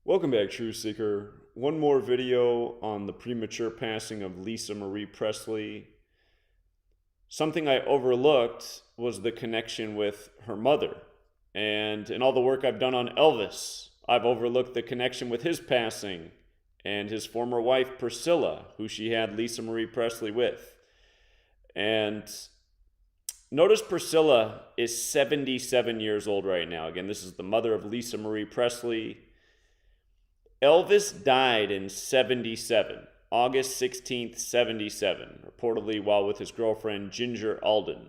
Welcome back, Truth Seeker. One more video on the premature passing of Lisa Marie Presley. Something I overlooked was the connection with her mother. And in all the work I've done on Elvis, I've overlooked the connection with his passing and his former wife, Priscilla, who she had Lisa Marie Presley with. And notice Priscilla is 77 years old right now. Again, this is the mother of Lisa Marie Presley. Elvis died in 77, August 16th, 77, reportedly while with his girlfriend Ginger Alden.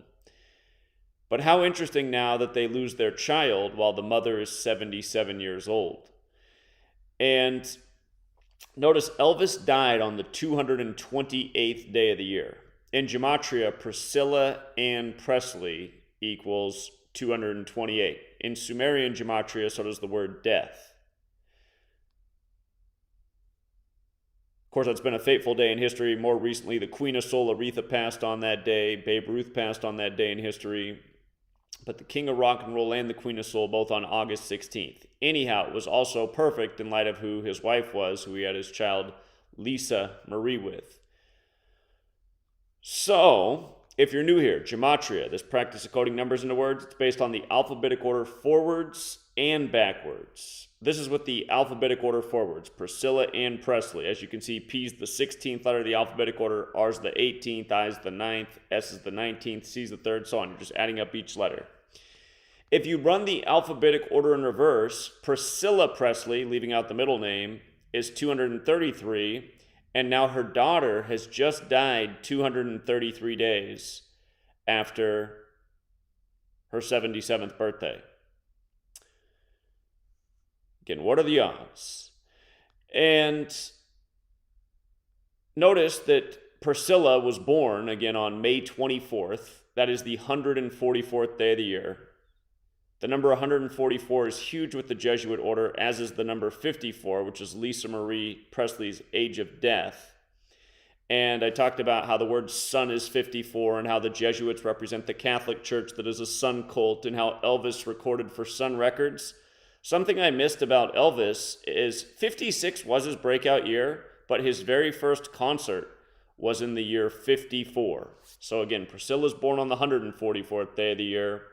But how interesting now that they lose their child while the mother is 77 years old. And notice Elvis died on the 228th day of the year. In Gematria, Priscilla and Presley equals 228. In Sumerian Gematria, so does the word death. Of course, that's been a fateful day in history. More recently, the Queen of Soul, Aretha, passed on that day. Babe Ruth passed on that day in history. But the King of Rock and Roll and the Queen of Soul both on August 16th. Anyhow, it was also perfect in light of who his wife was, who he had his child Lisa Marie with. So, if you're new here, Gematria, this practice of coding numbers into words, it's based on the alphabetic order forwards and backwards. This is with the alphabetic order forwards, Priscilla and Presley. As you can see, P is the 16th letter of the alphabetic order, R is the 18th, I is the 9th, S is the 19th, C is the 3rd, so on. You're just adding up each letter. If you run the alphabetic order in reverse, Priscilla Presley, leaving out the middle name, is 233, and now her daughter has just died 233 days after her 77th birthday. Again, what are the odds? And notice that Priscilla was born, again, on May 24th. That is the 144th day of the year. The number 144 is huge with the Jesuit order, as is the number 54, which is Lisa Marie Presley's age of death. And I talked about how the word son is 54 and how the Jesuits represent the Catholic Church that is a son cult and how Elvis recorded for Sun Records. Something I missed about Elvis is 56 was his breakout year, but his very first concert was in the year 54. So again, Priscilla's born on the 144th day of the year.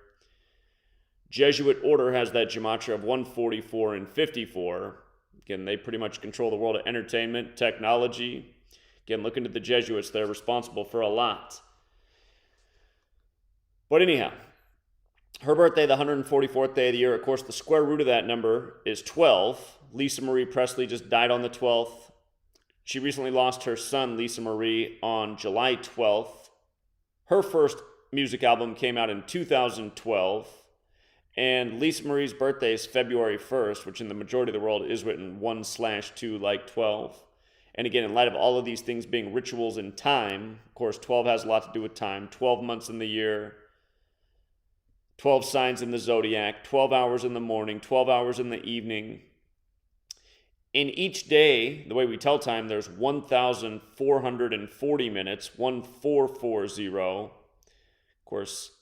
Jesuit order has that gematria of 144 and 54. Again, they pretty much control the world of entertainment, technology. Again, look into the Jesuits, they're responsible for a lot. But anyhow, her birthday, the 144th day of the year, of course, the square root of that number is 12. Lisa Marie Presley just died on the 12th. She recently lost her son, Lisa Marie, on July 12th. Her first music album came out in 2012. And Lisa Marie's birthday is February 1st, which in the majority of the world is written 1/2 like 12. And again, in light of all of these things being rituals in time, of course, 12 has a lot to do with time. 12 months in the year, 12 signs in the zodiac, 12 hours in the morning, 12 hours in the evening. In each day, the way we tell time, there's 1,440 minutes, 1440. Of course,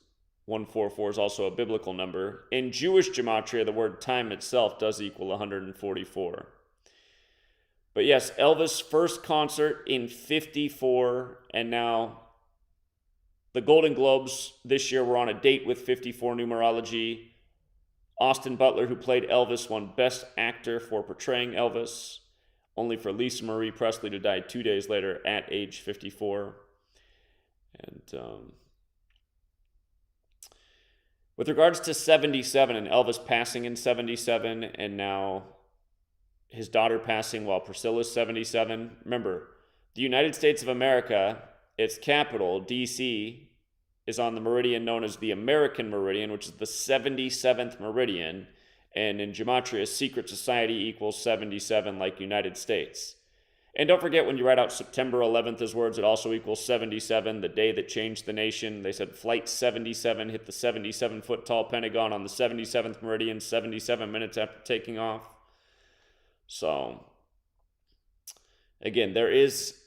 144 is also a biblical number. In Jewish gematria, the word time itself does equal 144. But yes, Elvis' first concert in 54, and now the Golden Globes this year were on a date with 54 numerology. Austin Butler, who played Elvis, won Best Actor for portraying Elvis, only for Lisa Marie Presley to die 2 days later at age 54. And with regards to 77 and Elvis passing in 77 and now his daughter passing while Priscilla's 77, remember, the United States of America, its capital, D.C., is on the meridian known as the American Meridian, which is the 77th meridian, and in Gematria, secret society equals 77 like United States. And don't forget, when you write out September 11th as words, it also equals 77, the day that changed the nation. They said Flight 77 hit the 77-foot-tall Pentagon on the 77th meridian 77 minutes after taking off. So, again, there is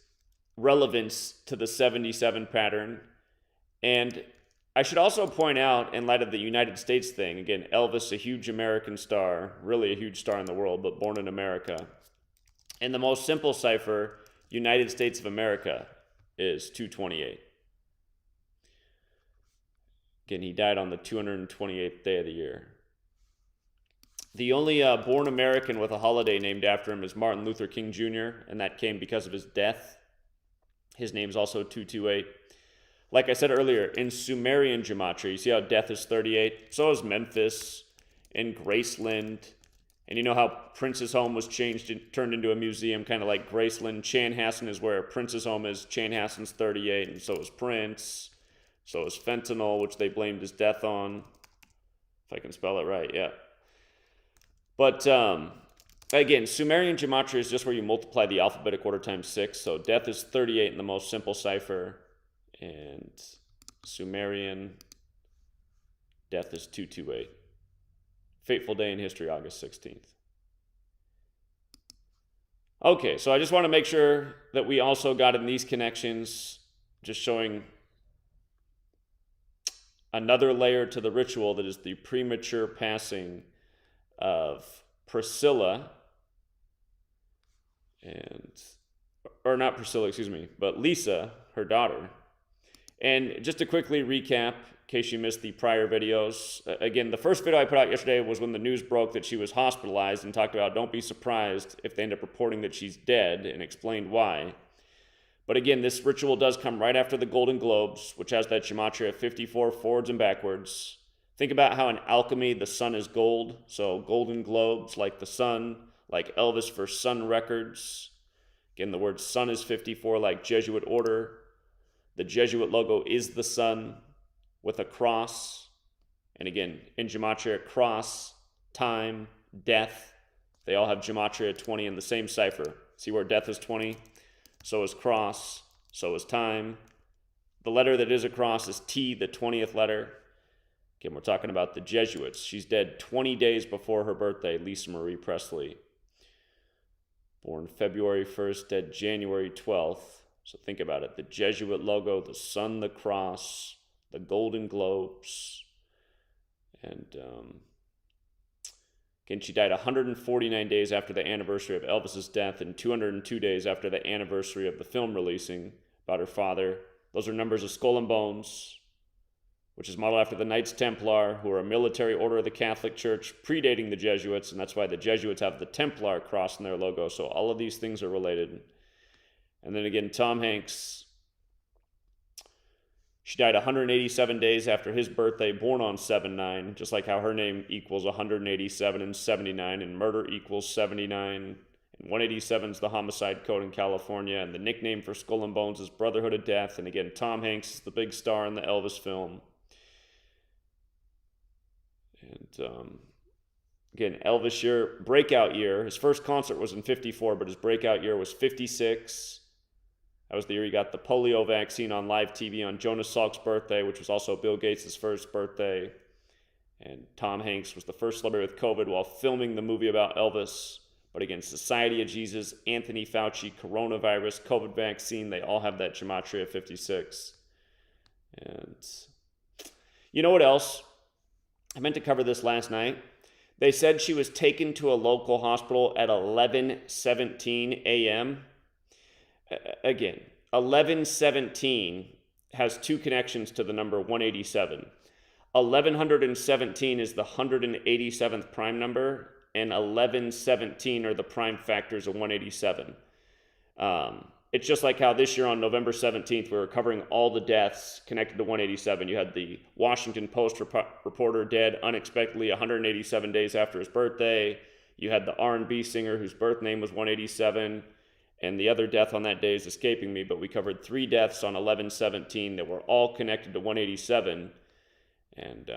relevance to the 77 pattern. And I should also point out, in light of the United States thing, again, Elvis, a huge American star, really a huge star in the world, but born in America. And the most simple cipher, United States of America, is 228. Again, he died on the 228th day of the year. The only born American with a holiday named after him is Martin Luther King Jr., and that came because of his death. His name's also 228. Like I said earlier, in Sumerian Gematria, you see how death is 38? So is Memphis and Graceland. And you know how Prince's home was changed and turned into a museum, kind of like Graceland. Chanhassen is where Prince's home is. Chanhassen's 38, and so is Prince. So is fentanyl, which they blamed his death on. If I can spell it right, yeah. But again, Sumerian Gematria is just where you multiply the alphabetic order times 6. So death is 38 in the most simple cipher. And Sumerian death is 228. Fateful day in history, August 16th. Okay, so I just want to make sure that we also got in these connections, just showing another layer to the ritual that is the premature passing of Priscilla or not Priscilla, excuse me, but Lisa, her daughter. And just to quickly recap, in case you missed the prior videos, again, the first video I put out yesterday was when the news broke that she was hospitalized, and talked about don't be surprised if they end up reporting that she's dead, and explained why. But again, this ritual does come right after the Golden Globes, which has that Gematria 54 forwards and backwards. Think about how in alchemy the sun is gold, so Golden Globes like the sun, like Elvis for Sun Records. Again, the word sun is 54 like Jesuit order. The Jesuit logo is the sun with a cross. And again, in Gematria, cross, time, death, they all have Gematria 20 in the same cipher. See where death is 20? So is cross, so is time. The letter that is a cross is T, the 20th letter. Again, we're talking about the Jesuits. She's dead 20 days before her birthday, Lisa Marie Presley. Born February 1st, dead January 12th. So think about it. The Jesuit logo, the sun, the cross, the Golden Globes. And again, she died 149 days after the anniversary of Elvis's death and 202 days after the anniversary of the film releasing about her father. Those are numbers of Skull and Bones, which is modeled after the Knights Templar, who are a military order of the Catholic Church predating the Jesuits, and that's why the Jesuits have the Templar cross in their logo. So all of these things are related. And then again, Tom Hanks, she died 187 days after his birthday, born on 7/9, just like how her name equals 187 and 79, and murder equals 79, and 187 is the homicide code in California, and the nickname for Skull and Bones is Brotherhood of Death. And again, Tom Hanks is the big star in the Elvis film. And again, Elvis year, breakout year. His first concert was in 54, but his breakout year was 56. That was the year he got the polio vaccine on live TV on Jonas Salk's birthday, which was also Bill Gates' first birthday. And Tom Hanks was the first celebrity with COVID while filming the movie about Elvis. But again, Society of Jesus, Anthony Fauci, coronavirus, COVID vaccine, they all have that Gematria 56. And you know what else? I meant to cover this last night. They said she was taken to a local hospital at 11:17 a.m. Again, 11:17 has two connections to the number 187. 1117 is the 187th prime number, and 1117 are the prime factors of 187. It's just like how this year on November 17th, we were covering all the deaths connected to 187. You had the Washington Post reporter dead unexpectedly 187 days after his birthday. You had the R&B singer whose birth name was 187. And the other death on that day is escaping me, but we covered 3 deaths on 11/17 that were all connected to 187. And,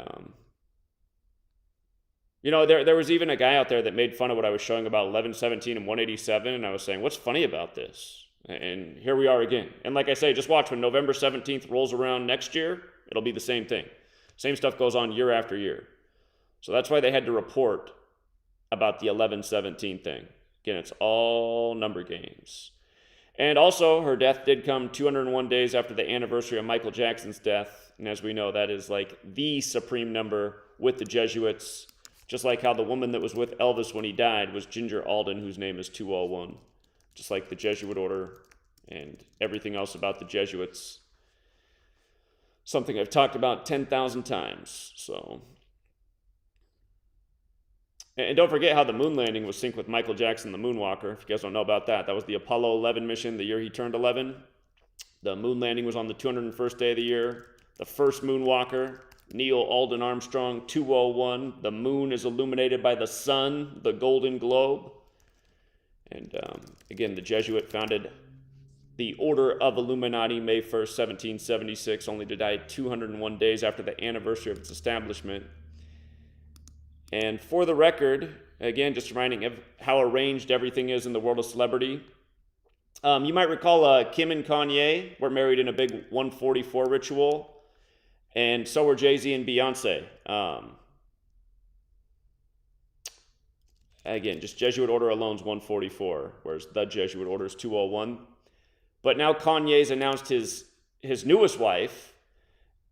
you know, there was even a guy out there that made fun of what I was showing about 11/17 and 187, and I was saying, what's funny about this? And here we are again. And like I say, just watch when November 17th rolls around next year, it'll be the same thing. Same stuff goes on year after year. So that's why they had to report about the 11/17 thing. Again, it's all number games. And also, her death did come 201 days after the anniversary of Michael Jackson's death. And as we know, that is like the supreme number with the Jesuits. Just like how the woman that was with Elvis when he died was Ginger Alden, whose name is 201. Just like the Jesuit order and everything else about the Jesuits. Something I've talked about 10,000 times. So, and don't forget how the moon landing was synced with Michael Jackson, the moonwalker. If you guys don't know about that, that was the Apollo 11 mission, the year he turned 11. The moon landing was on the 201st day of the year. The first moonwalker, Neil Alden Armstrong, 201. The moon is illuminated by the sun, the golden globe. And again, the Jesuit founded the Order of Illuminati May 1st, 1776, only to die 201 days after the anniversary of its establishment. And for the record, again, just reminding of how arranged everything is in the world of celebrity. You might recall Kim and Kanye were married in a big 144 ritual, and so were Jay-Z and Beyonce. Again, just Jesuit order alone is 144, whereas the Jesuit order is 201. But now Kanye's announced his newest wife,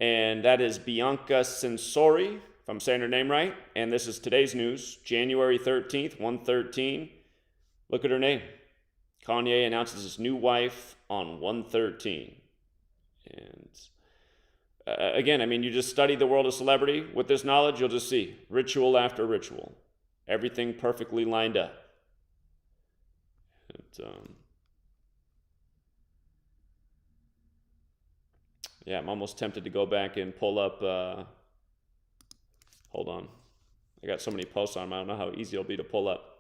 and that is Bianca Censori, if I'm saying her name right. And this is today's news, January 13th, 113. Look at her name. Kanye announces his new wife on 113. And again, I mean, you just study the world of celebrity. With this knowledge, you'll just see ritual after ritual. Everything perfectly lined up. And, yeah, I'm almost tempted to go back and pull up, hold on. I got so many posts on them, I don't know how easy it'll be to pull up.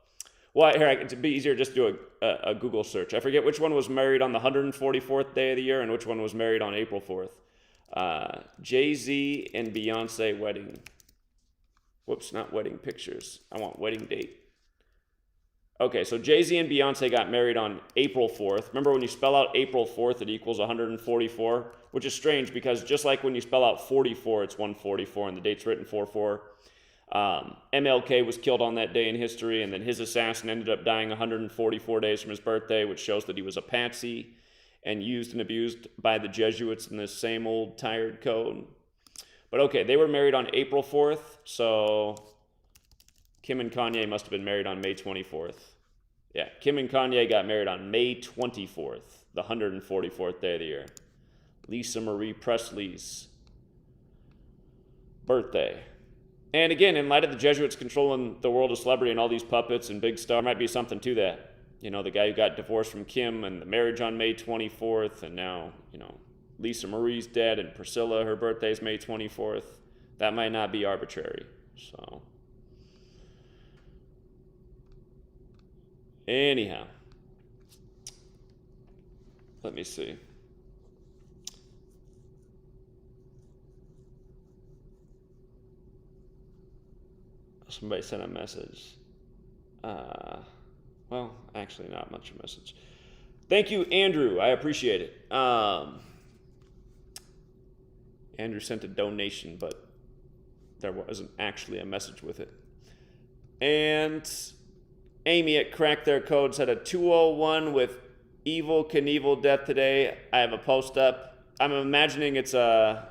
Well, here, it'd be easier just to do a Google search. I forget which one was married on the 144th day of the year and which one was married on April 4th. Jay-Z and Beyonce wedding. Whoops, not wedding pictures. I want wedding date. Okay, so Jay-Z and Beyonce got married on April 4th. Remember when you spell out April 4th, it equals 144, which is strange because just like when you spell out 44, it's 144 and the date's written 4-4. MLK was killed on that day in history, and then his assassin ended up dying 144 days from his birthday, which shows that he was a patsy and used and abused by the Jesuits in this same old tired code. But okay, they were married on April 4th, so Kim and Kanye must have been married on May 24th. Yeah, Kim and Kanye got married on May 24th, the 144th day of the year. Lisa Marie Presley's birthday. And again, in light of the Jesuits controlling the world of celebrity and all these puppets and big stuff, there might be something to that. You know, the guy who got divorced from Kim and the marriage on May 24th, and now, you know, Lisa Marie's dead and Priscilla, her birthday's May 24th. That might not be arbitrary. So, anyhow, let me see. Somebody sent a message. Well, actually, not much of a message. Thank you, Andrew. I appreciate it. Andrew sent a donation, but there wasn't actually a message with it. And Amy at Crack Their Code said a 201 with Evil Knievel death today. I have a post up. I'm imagining it's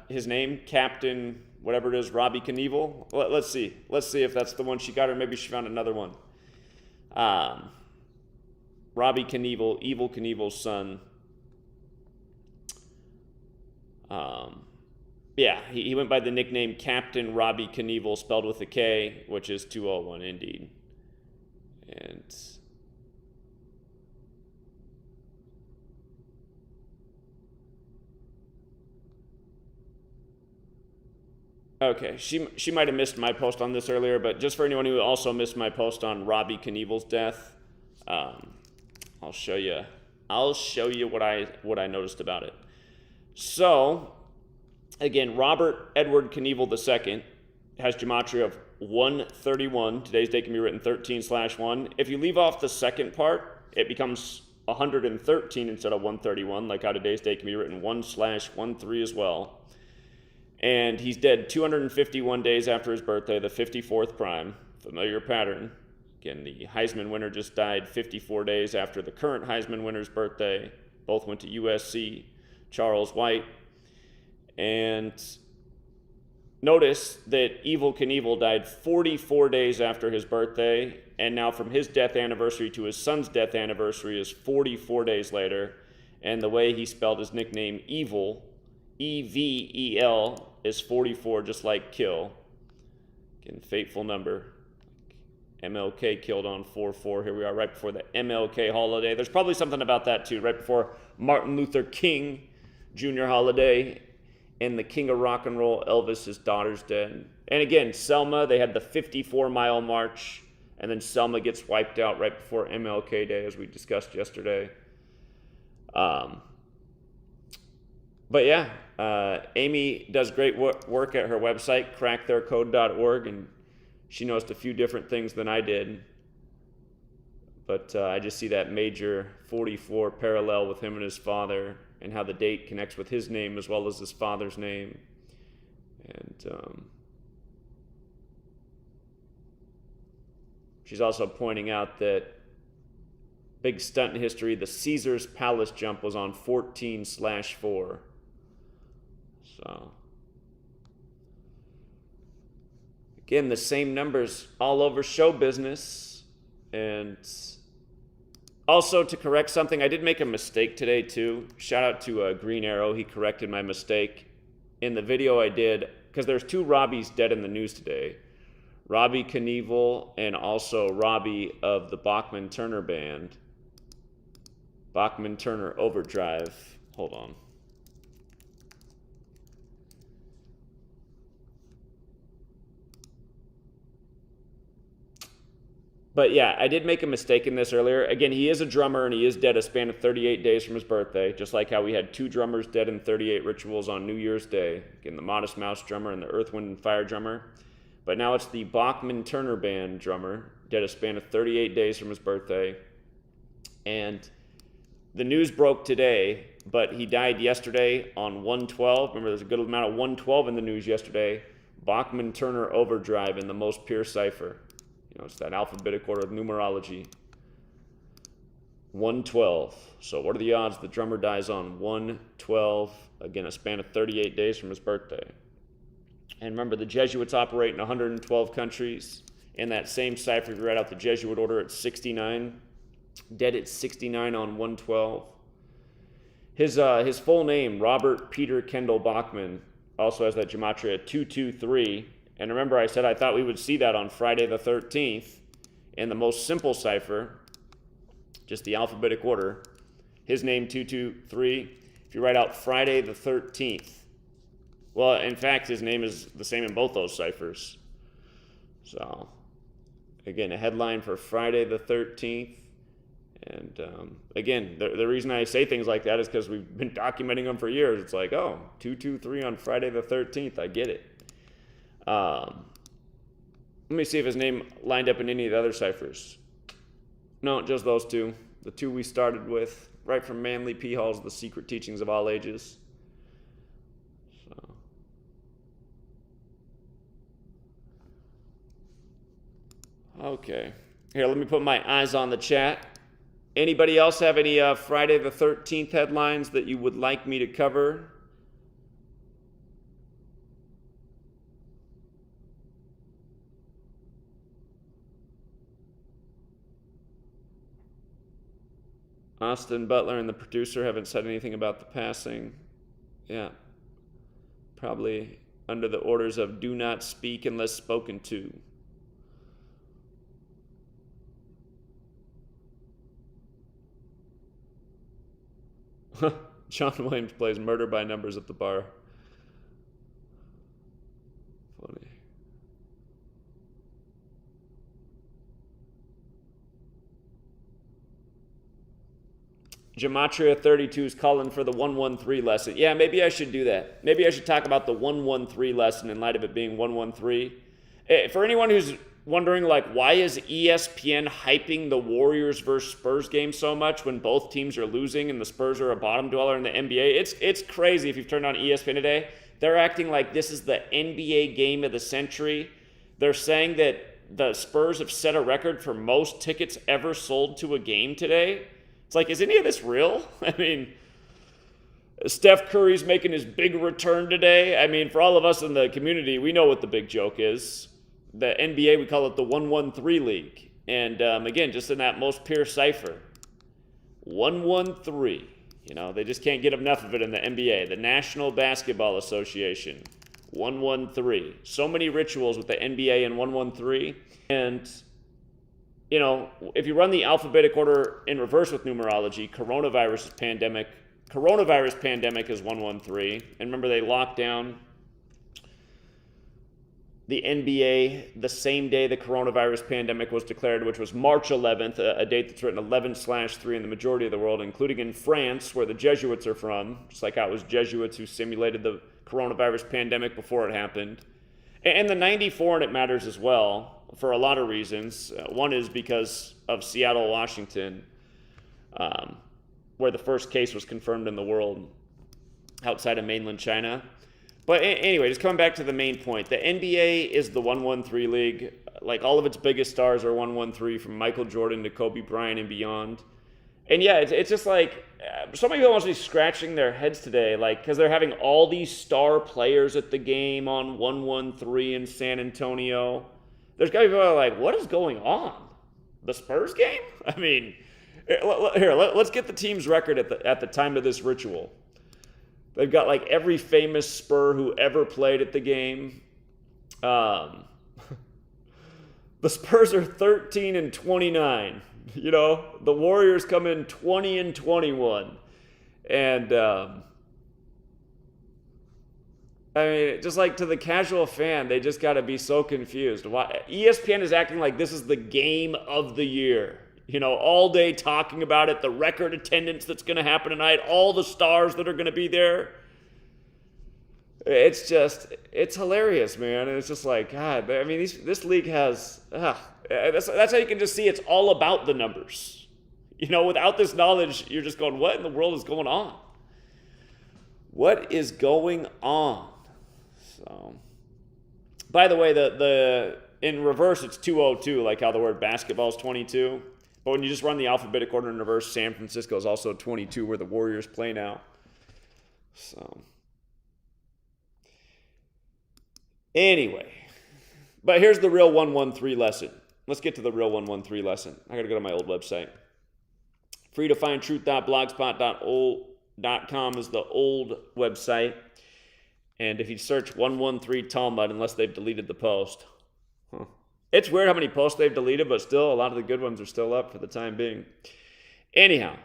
his name, Captain whatever it is, Robbie Knievel. Let's see. Let's see if that's the one she got, or maybe she found another one. Robbie Knievel, Evil Knievel's son. Yeah, he went by the nickname Captain Robbie Knievel, spelled with a K, which is 201 indeed. And okay, she might have missed my post on this earlier, but just for anyone who also missed my post on Robbie Knievel's death, I'll show you what I noticed about it. So, again, Robert Edward Knievel II has gematria of 131. Today's date can be written 13/1. If you leave off the second part, it becomes 113 instead of 131, like how today's date can be written 1/13 as well. And he's dead 251 days after his birthday, the 54th prime. Familiar pattern. Again, the Heisman winner just died 54 days after the current Heisman winner's birthday. Both went to USC, Charles White. And notice that Evel Knievel died 44 days after his birthday, and now from his death anniversary to his son's death anniversary is 44 days later. And the way he spelled his nickname, Evil, E-V-E-L, is 44, just like kill. Again, fateful number. MLK killed on 4/4. Here we are right before the MLK holiday. There's probably something about that too, right before Martin Luther King Jr. holiday and the king of rock and roll, Elvis, his daughter's dead. And again, Selma, they had the 54-mile march, and then Selma gets wiped out right before MLK Day, as we discussed yesterday. But yeah, Amy does great work at her website, cracktheircode.org, and she noticed a few different things than I did. But I just see that major 44 parallel with him and his father, and how the date connects with his name as well as his father's name. And she's also pointing out that big stunt in history, the Caesar's Palace jump was on 14/4. So again, the same numbers all over show business. And also, to correct something, I did make a mistake today too. Shout out to Green Arrow. He corrected my mistake in the video I did, because there's 2 Robbies dead in the news today. Robbie Knievel and also Robbie of the Bachman-Turner Band. Bachman-Turner Overdrive. Hold on. But yeah, I did make a mistake in this earlier. Again, he is a drummer, and he is dead a span of 38 days from his birthday, just like how we had 2 drummers dead in 38 rituals on New Year's Day. Again, the Modest Mouse drummer and the Earth, Wind, and Fire drummer. But now it's the Bachman-Turner Band drummer, dead a span of 38 days from his birthday. And the news broke today, but he died yesterday on 1/12. Remember, there's a good amount of 1/12 in the news yesterday. Bachman-Turner Overdrive in the most pure cipher. You know, it's that alphabetic order of numerology. 1/12. So what are the odds the drummer dies on 1/12? Again, a span of 38 days from his birthday. And remember, the Jesuits operate in 112 countries. In that same cipher, if you write out the Jesuit order, it's 69. Dead at 69 on 1/12. His full name, Robert Peter Kendall Bachman, also has that Gematria 223. And remember, I said I thought we would see that on Friday the 13th in the most simple cipher, just the alphabetic order. His name, 223. If you write out Friday the 13th, well, in fact, his name is the same in both those ciphers. So, again, a headline for Friday the 13th. And again, the reason I say things like that is because we've been documenting them for years. It's like, oh, 223 on Friday the 13th. I get it. Let me see if his name lined up in any of the other ciphers. No, just those 2. The 2 we started with, right from Manly P. Hall's The Secret Teachings of All Ages. So. Okay. Here, let me put my eyes on the chat. Anybody else have any Friday the 13th headlines that you would like me to cover? Austin Butler and the producer haven't said anything about the passing. Yeah. Probably under the orders of do not speak unless spoken to. John Williams plays Murder by Numbers at the bar. Funny. Gematria 32 is calling for the 113 lesson. Yeah, maybe I should do that. Maybe I should talk about the 113 lesson in light of it being 113. For anyone who's wondering, like, why is ESPN hyping the Warriors versus Spurs game so much when both teams are losing and the Spurs are a bottom dweller in the NBA? It's crazy if you've turned on ESPN today. They're acting like this is the NBA game of the century. They're saying that the Spurs have set a record for most tickets ever sold to a game today. It's like, is any of this real? I mean, Steph Curry's making his big return today. I mean, for all of us in the community, we know what the big joke is. The NBA, we call it the 113 League. And again, just in that most pure cipher, 113. You know, they just can't get enough of it in the NBA. The National Basketball Association, 113. So many rituals with the NBA and 113. And, you know, if you run the alphabetic order in reverse with numerology, coronavirus pandemic is 113. And remember, they locked down the NBA the same day the coronavirus pandemic was declared, which was March 11th, a date that's written 11/3 in the majority of the world, including in France, where the Jesuits are from, just like how it was Jesuits who simulated the coronavirus pandemic before it happened. And the 94 in it matters as well, for a lot of reasons. One is because of Seattle, Washington, where the first case was confirmed in the world outside of mainland China. But anyway, just coming back to the main point, the NBA is the 113 league. Like, all of its biggest stars are 113, from Michael Jordan to Kobe Bryant and beyond. And yeah, it's just like, so many people must be scratching their heads today, like, because they're having all these star players at the game on 113 in San Antonio. There's got to be people like, what is going on? The Spurs game? I mean, here, let's get the team's record at the time of this ritual. They've got like every famous Spur who ever played at the game. The Spurs are 13-29. You know, the Warriors come in 20-21. And I mean, just like to the casual fan, they just got to be so confused. Why ESPN is acting like this is the game of the year. You know, all day talking about it, the record attendance that's going to happen tonight, all the stars that are going to be there. It's hilarious, man. And it's just like, God, I mean, this league has, that's how you can just see it's all about the numbers. You know, without this knowledge, you're just going, what in the world is going on? What is going on? So, by the way, the in reverse, it's 202, like how the word basketball is 22. But when you just run the alphabetic order in reverse, San Francisco is also 22, where the Warriors play now. So, anyway, but here's the real 113 lesson. Let's get to the real 113 lesson. I got to go to my old website. freetofindtruth.blogspot.com is the old website. And if you search 113 Talmud, unless they've deleted the post, it's weird how many posts they've deleted, but still, a lot of the good ones are still up for the time being. Anyhow,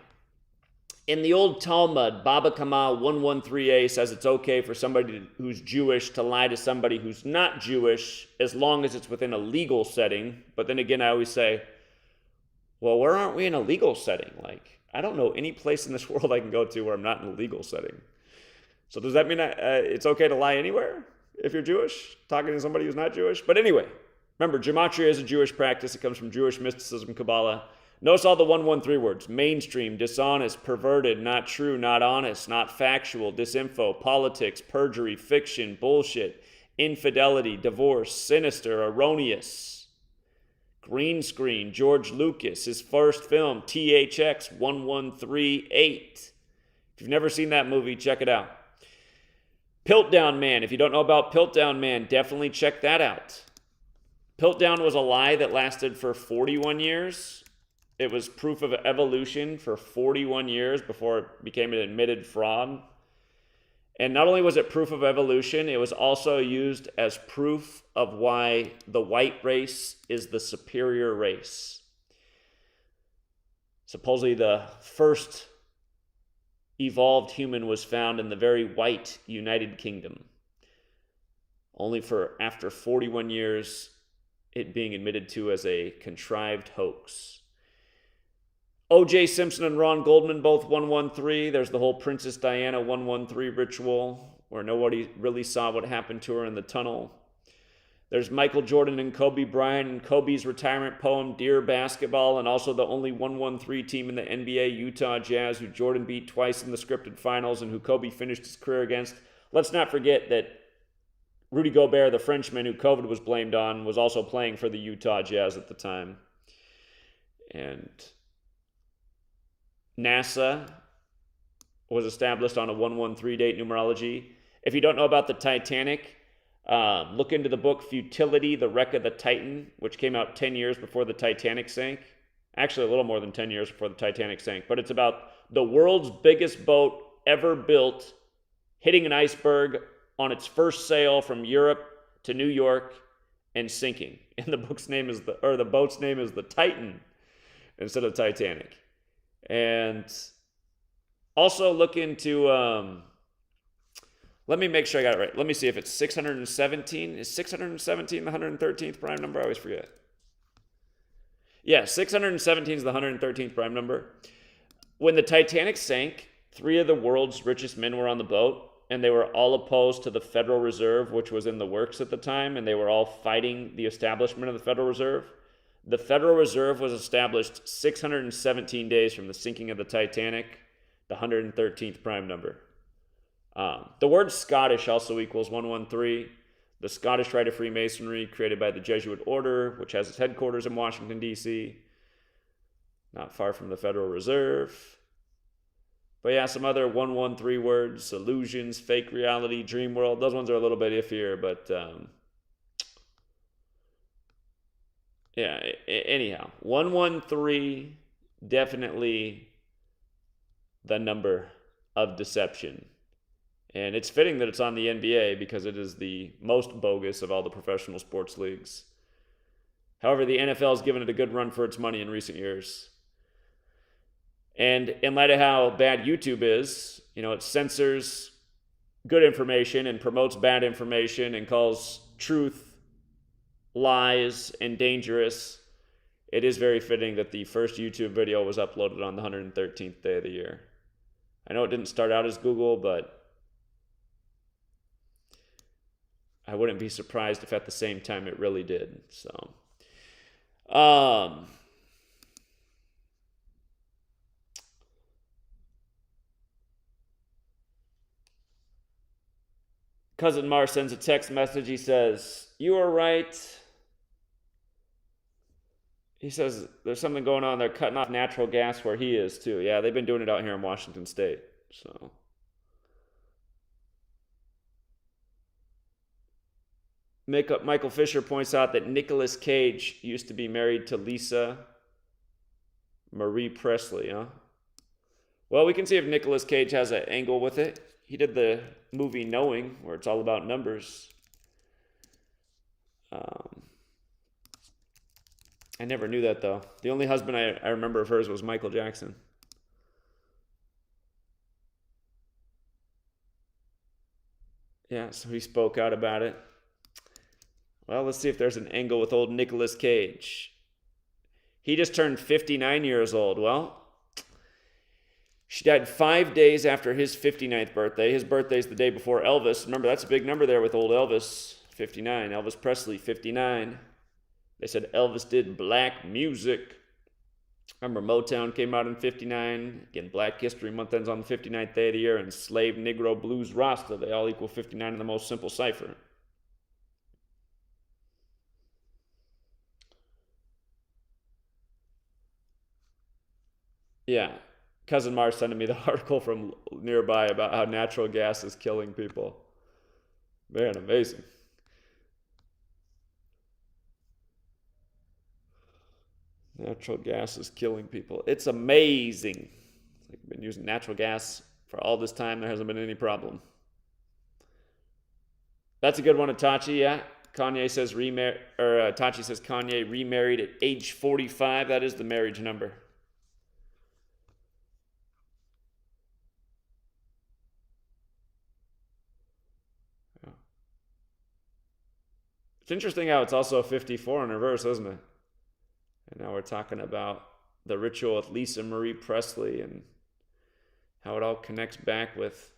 in the old Talmud, Baba Kama 113a says it's okay for somebody who's Jewish to lie to somebody who's not Jewish, as long as it's within a legal setting. But then again, I always say, well, where aren't we in a legal setting? Like, I don't know any place in this world I can go to where I'm not in a legal setting. So does that mean it's okay to lie anywhere if you're Jewish, talking to somebody who's not Jewish? But anyway, remember, Gematria is a Jewish practice. It comes from Jewish mysticism, Kabbalah. Notice all the 113 words: mainstream, dishonest, perverted, not true, not honest, not factual, disinfo, politics, perjury, fiction, bullshit, infidelity, divorce, sinister, erroneous. Green screen, George Lucas, his first film, THX 1138. If you've never seen that movie, check it out. Piltdown Man. If you don't know about Piltdown Man, definitely check that out. Piltdown was a lie that lasted for 41 years. It was proof of evolution for 41 years before it became an admitted fraud. And not only was it proof of evolution, it was also used as proof of why the white race is the superior race. Supposedly the first evolved human was found in the very white United Kingdom. Only for, after 41 years, it being admitted to as a contrived hoax. O.J. Simpson and Ron Goldman, both 113. There's the whole Princess Diana 113 ritual, where nobody really saw what happened to her in the tunnel. There's Michael Jordan and Kobe Bryant and Kobe's retirement poem, Dear Basketball, and also the only 113 team in the NBA, Utah Jazz, who Jordan beat twice in the scripted finals and who Kobe finished his career against. Let's not forget that Rudy Gobert, the Frenchman who COVID was blamed on, was also playing for the Utah Jazz at the time. And NASA was established on a 113 date numerology. If you don't know about the Titanic, look into the book Futility, the Wreck of the Titan, which came out 10 years before the Titanic sank. Actually, a little more than 10 years before the Titanic sank. But it's about the world's biggest boat ever built hitting an iceberg on its first sail from Europe to New York and sinking. And the boat's name is the Titan instead of Titanic. And also look into, let me make sure I got it right. Let me see if it's 617. Is 617 the 113th prime number? I always forget. Yeah, 617 is the 113th prime number. When the Titanic sank, 3 of the world's richest men were on the boat, and they were all opposed to the Federal Reserve, which was in the works at the time, and they were all fighting the establishment of the Federal Reserve. The Federal Reserve was established 617 days from the sinking of the Titanic, the 113th prime number. The word Scottish also equals 113. The Scottish Rite of Freemasonry, created by the Jesuit order, which has its headquarters in Washington, D.C., not far from the Federal Reserve. But yeah, some other 113 words: illusions, fake reality, dream world. Those ones are a little bit iffier, but yeah, anyhow, 113, definitely the number of deception. And it's fitting that it's on the NBA because it is the most bogus of all the professional sports leagues. However, the NFL has given it a good run for its money in recent years. And in light of how bad YouTube is, it censors good information and promotes bad information and calls truth lies and dangerous. It is very fitting that the first YouTube video was uploaded on the 113th day of the year. I know it didn't start out as Google, but I wouldn't be surprised if at the same time it really did. So, Cousin Mar sends a text message. He says, "You are right." He says there's something going on. They're cutting off natural gas where he is too. Yeah, they've been doing it out here in Washington State. So. Michael Fisher points out that Nicolas Cage used to be married to Lisa Marie Presley, huh? Well, we can see if Nicolas Cage has an angle with it. He did the movie Knowing, where it's all about numbers. I never knew that, though. The only husband I remember of hers was Michael Jackson. Yeah, so he spoke out about it. Well, let's see if there's an angle with old Nicolas Cage. He just turned 59 years old. Well, she died 5 days after his 59th birthday. His birthday's the day before Elvis. Remember, that's a big number there with old Elvis, 59. Elvis Presley, 59. They said Elvis did black music. Remember, Motown came out in 59. Again, Black History Month ends on the 59th day of the year. And Slave, Negro, Blues, Rasta, they all equal 59 in the most simple cipher. Yeah, Cousin Mar sending me the article from nearby about how natural gas is killing people. Man, amazing. Natural gas is killing people. It's amazing. I've been using natural gas for all this time. There hasn't been any problem. That's a good one, Itachi. Yeah, Kanye says Itachi says Kanye remarried at age 45. That is the marriage number. It's interesting how it's also 54 in reverse, isn't it? And now we're talking about the ritual with Lisa Marie Presley and how it all connects back with...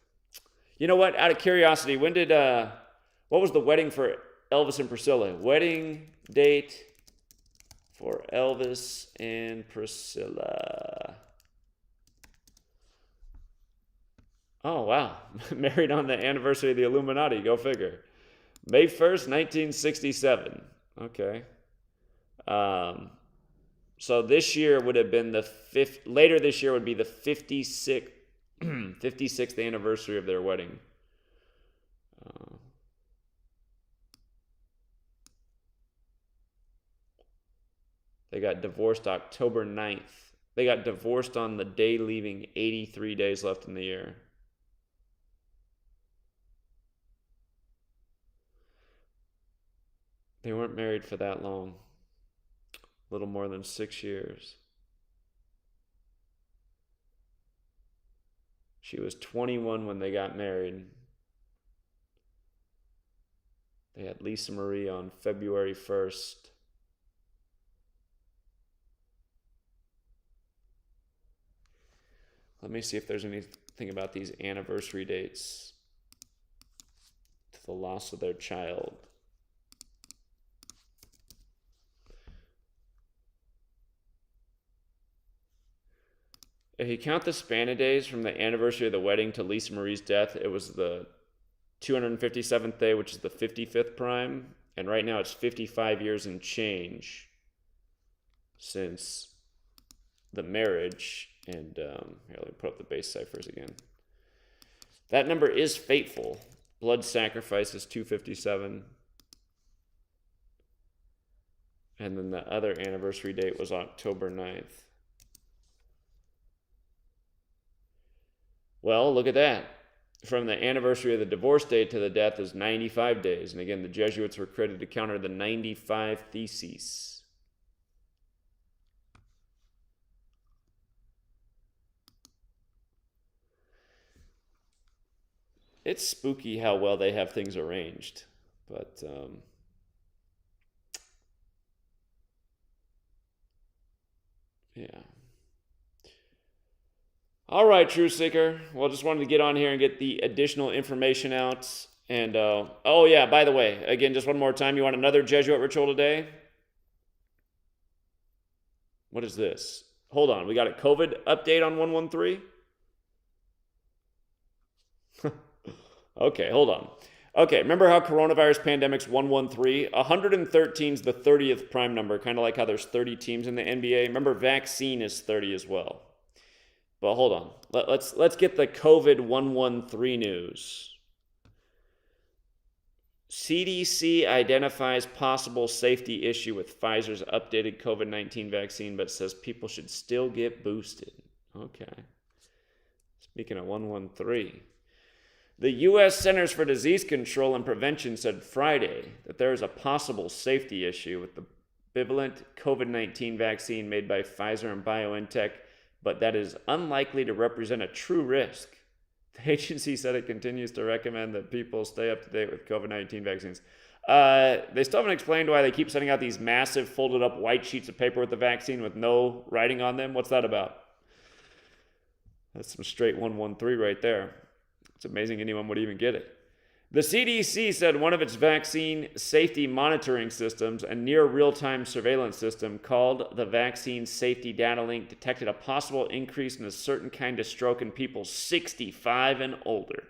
You know what? Out of curiosity, when did... what was the wedding for Elvis and Priscilla? Wedding date for Elvis and Priscilla. Oh, wow. Married on the anniversary of the Illuminati. Go figure. May 1st, 1967. Okay. So this year would have been later this year would be the 56th anniversary of their wedding. They got divorced October 9th. They got divorced on the day leaving 83 days left in the year. They weren't married for that long. A little more than 6 years. She was 21 when they got married. They had Lisa Marie on February 1st. Let me see if there's anything about these anniversary dates to the loss of their child. If you count the span of days from the anniversary of the wedding to Lisa Marie's death, it was the 257th day, which is the 55th prime. And right now it's 55 years and change since the marriage. And here, let me put up the base ciphers again. That number is fateful. Blood sacrifice is 257. And then the other anniversary date was October 9th. Well, look at that. From the anniversary of the divorce date to the death is 95 days. And again, the Jesuits were credited to counter the 95 Theses. It's spooky how well they have things arranged. But, yeah. All right, Truth Seeker. Well, just wanted to get on here and get the additional information out. And, oh yeah, by the way, again, just one more time, you want another Jesuit ritual today? What is this? Hold on, we got a COVID update on 113? Okay, hold on. Okay, remember how coronavirus pandemic's 113? 113 is the 30th prime number, kind of like how there's 30 teams in the NBA. Remember, vaccine is 30 as well. But hold on. Let's get the COVID 113 news. CDC identifies possible safety issue with Pfizer's updated COVID-19 vaccine, but says people should still get boosted. Okay. Speaking of 113. The U.S. Centers for Disease Control and Prevention said Friday that there is a possible safety issue with the bivalent COVID-19 vaccine made by Pfizer and BioNTech, but that is unlikely to represent a true risk. The agency said it continues to recommend that people stay up to date with COVID-19 vaccines. They still haven't explained why they keep sending out these massive folded up white sheets of paper with the vaccine with no writing on them. What's that about? That's some straight 113 right there. It's amazing anyone would even get it. The CDC said one of its vaccine safety monitoring systems, a near real-time surveillance system called the Vaccine Safety Data Link, detected a possible increase in a certain kind of stroke in people 65 and older.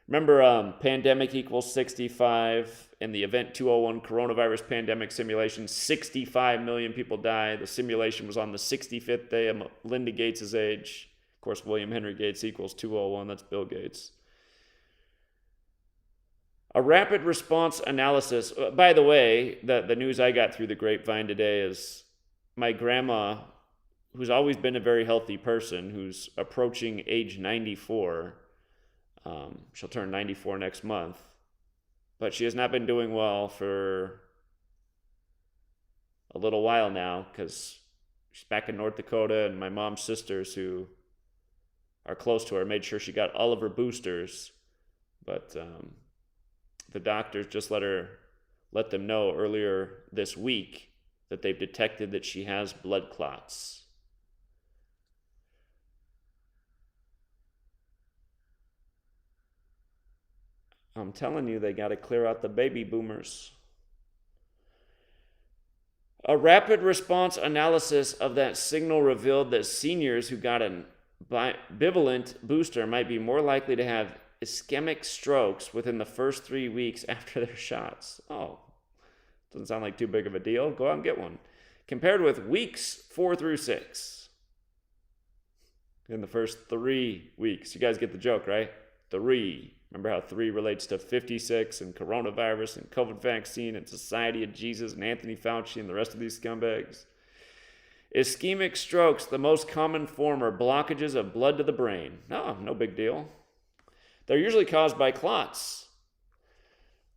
Remember, pandemic equals 65. In the Event 201 coronavirus pandemic simulation, 65 million people died. The simulation was on the 65th day of Melinda Gates' age. Of course, William Henry Gates equals 201. That's Bill Gates. A rapid response analysis. By the way, the news I got through the grapevine today is my grandma, who's always been a very healthy person, who's approaching age 94. She'll turn 94 next month. But she has not been doing well for a little while now because she's back in North Dakota, and my mom's sisters, who are close to her, made sure she got all of her boosters. But the doctors just let them know earlier this week that they've detected that she has blood clots. I'm telling you, they got to clear out the baby boomers. A rapid response analysis of that signal revealed that seniors who got a bivalent booster might be more likely to have ischemic strokes within the first 3 weeks after their shots. Oh, doesn't sound like too big of a deal. Go out and get one. Compared with weeks 4 through 6. In the first 3 weeks. You guys get the joke, right? 3. Remember how 3 relates to 56 and coronavirus and COVID vaccine and Society of Jesus and Anthony Fauci and the rest of these scumbags? Ischemic strokes, the most common form, are blockages of blood to the brain. No big deal. They're usually caused by clots.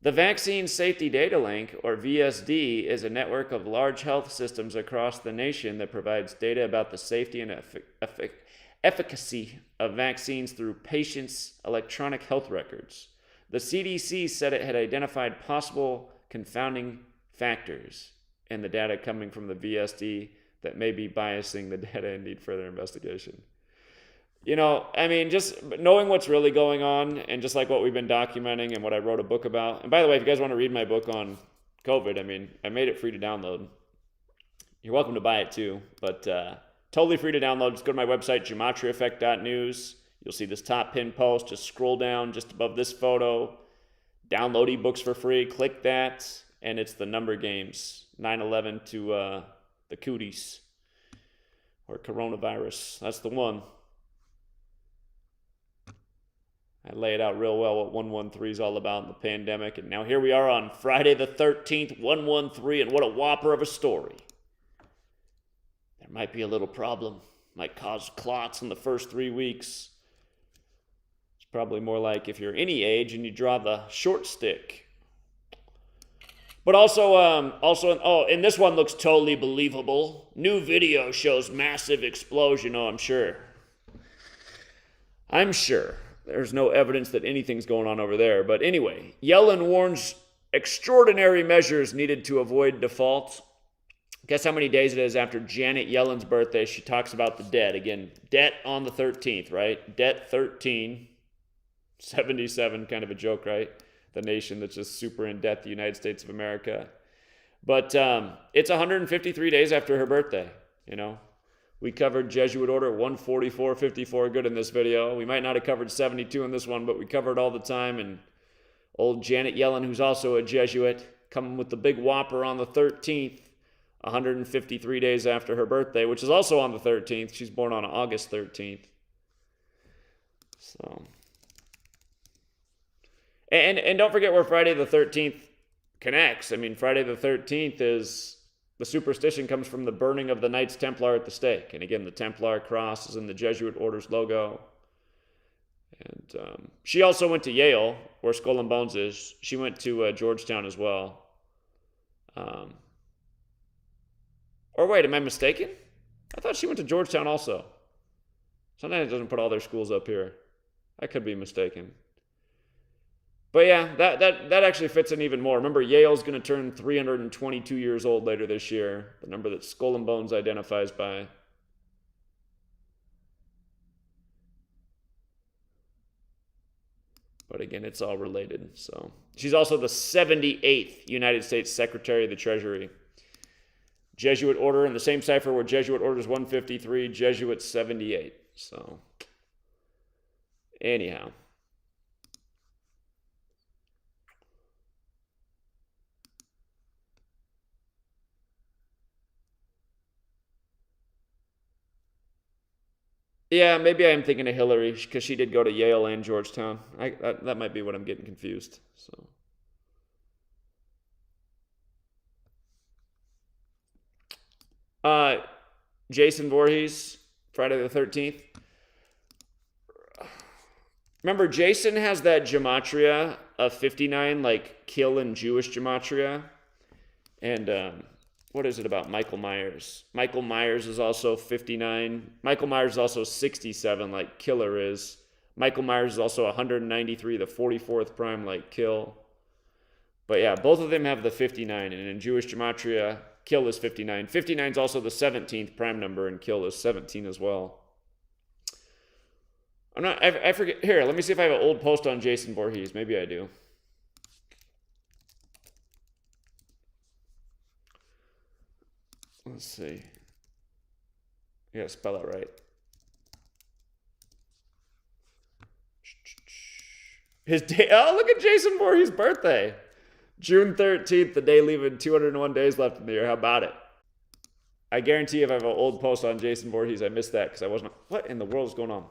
The Vaccine Safety Data Link, or VSD, is a network of large health systems across the nation that provides data about the safety and efficacy of vaccines through patients' electronic health records. The CDC said it had identified possible confounding factors in the data coming from the VSD that may be biasing the data and need further investigation. You know, I mean, just knowing what's really going on, and just like what we've been documenting and what I wrote a book about. And by the way, if you guys want to read my book on COVID, I mean, I made it free to download. You're welcome to buy it too, but totally free to download. Just go to my website, GematriaEffect.news. You'll see this top pin post. Just scroll down just above this photo. Download ebooks for free. Click that, and it's the number games. 9/11 to the cooties, or coronavirus. That's the one. I lay it out real well what 113 is all about in the pandemic. And now here we are on Friday the 13th, 113, and what a whopper of a story. There might be a little problem. Might cause clots in the first 3 weeks. It's probably more like if you're any age and you draw the short stick. But also, and this one looks totally believable. New video shows massive explosion. Oh, I'm sure. There's no evidence that anything's going on over there. But anyway, Yellen warns extraordinary measures needed to avoid default. Guess how many days it is after Janet Yellen's birthday? She talks about the debt. Again, debt on the 13th, right? Debt 13. 77, kind of a joke, right? The nation that's just super in debt, the United States of America. But it's 153 days after her birthday, you know. We covered Jesuit Order 144.54 good in this video. We might not have covered 72 in this one, but we covered all the time. And old Janet Yellen, who's also a Jesuit, coming with the big whopper on the 13th, 153 days after her birthday, which is also on the 13th. She's born on August 13th. So, and don't forget where Friday the 13th connects. I mean, Friday the 13th is... the superstition comes from the burning of the Knights Templar at the stake. And again, the Templar cross is in the Jesuit Order's logo. And she also went to Yale, where Skull and Bones is. She went to Georgetown as well. Or wait, am I mistaken? I thought she went to Georgetown also. Sometimes it doesn't put all their schools up here. I could be mistaken. But yeah, that actually fits in even more. Remember, Yale's going to turn 322 years old later this year, the number that Skull and Bones identifies by. But again, it's all related. So she's also the 78th United States Secretary of the Treasury. Jesuit Order in the same cipher where Jesuit Order is 153, Jesuit 78. So anyhow. Yeah, maybe I am thinking of Hillary because she did go to Yale and Georgetown. That might be what I'm getting confused. So, Jason Voorhees, Friday the 13th. Remember, Jason has that gematria of 59, like kill in Jewish gematria, and what is it about Michael Myers? Michael Myers is also 59. Michael Myers is also 67, like Killer is. Michael Myers is also 193, the 44th prime, like Kill. But yeah, both of them have the 59, and in Jewish gematria, Kill is 59. 59 is also the 17th prime number, and Kill is 17 as well. I forget. Here, let me see if I have an old post on Jason Voorhees. Maybe I do. Let's see. You gotta spell it right. His day. Oh, look at Jason Voorhees' birthday. June 13th, the day leaving 201 days left in the year. How about it? I guarantee if I have an old post on Jason Voorhees, I missed that because I wasn't. What in the world is going on?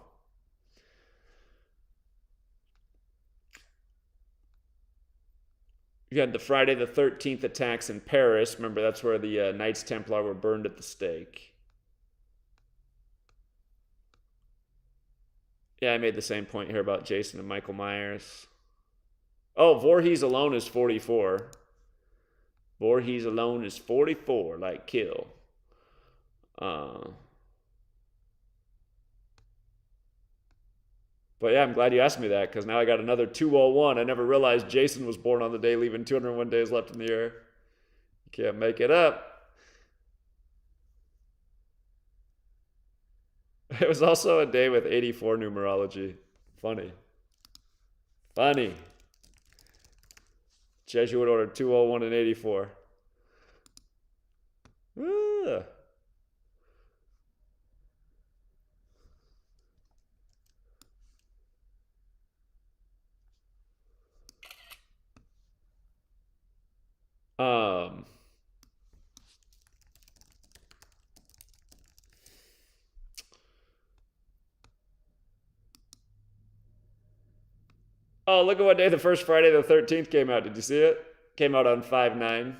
You had the Friday the 13th attacks in Paris. Remember, that's where the Knights Templar were burned at the stake. Yeah, I made the same point here about Jason and Michael Myers. Oh, Voorhees alone is 44. Voorhees alone is 44, like kill. But yeah, I'm glad you asked me that because now I got another 201. I never realized Jason was born on the day leaving 201 days left in the year. You can't make it up. It was also a day with 84 numerology. Funny. Funny. Jesuit order 201 and 84. Ah. Oh, look at what day the first Friday the 13th came out. Did you see it? Came out on 5/9.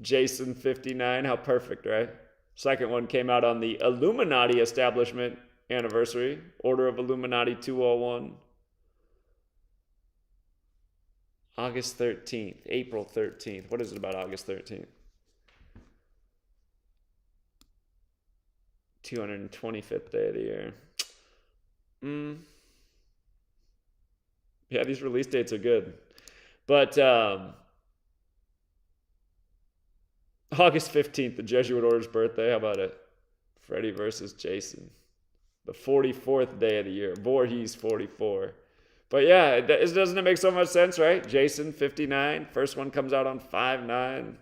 Jason 59. How perfect, right? Second one came out on the Illuminati establishment anniversary. Order of Illuminati 201. August 13th. April 13th. What is it about August 13th? 225th day of the year. Yeah, these release dates are good. But August 15th, the Jesuit Order's birthday. How about it? Freddy versus Jason. The 44th day of the year. Voorhees 44. But yeah, doesn't it make so much sense, right? Jason 59. First one comes out on 5/9.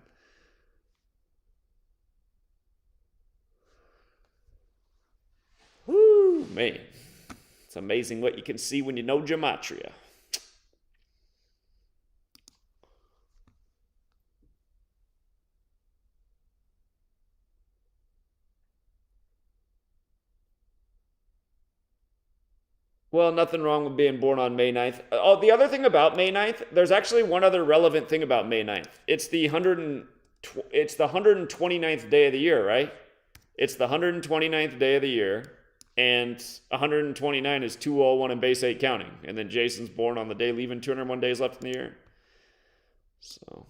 Woo, man. It's amazing what you can see when you know Gematria. Well, nothing wrong with being born on May 9th. Oh, the other thing about May 9th, there's actually one other relevant thing about May 9th. It's the 129th day of the year, right? It's the 129th day of the year, and 129 is 201 in base 8 counting. And then Jason's born on the day leaving 201 days left in the year. So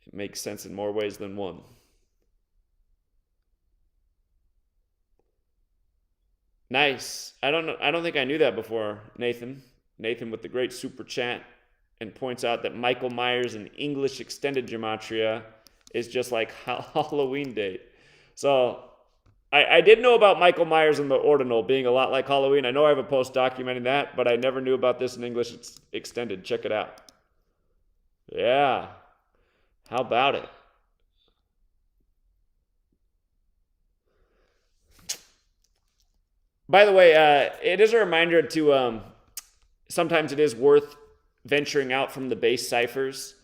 it makes sense in more ways than one. Nice. I don't think I knew that before, Nathan. Nathan with the great super chat and points out that Michael Myers in English extended gematria is just like Halloween date. So I did know about Michael Myers in the ordinal being a lot like Halloween. I know I have a post documenting that, but I never knew about this in English extended. Check it out. Yeah. How about it? By the way, it is a reminder to sometimes it is worth venturing out from the base ciphers.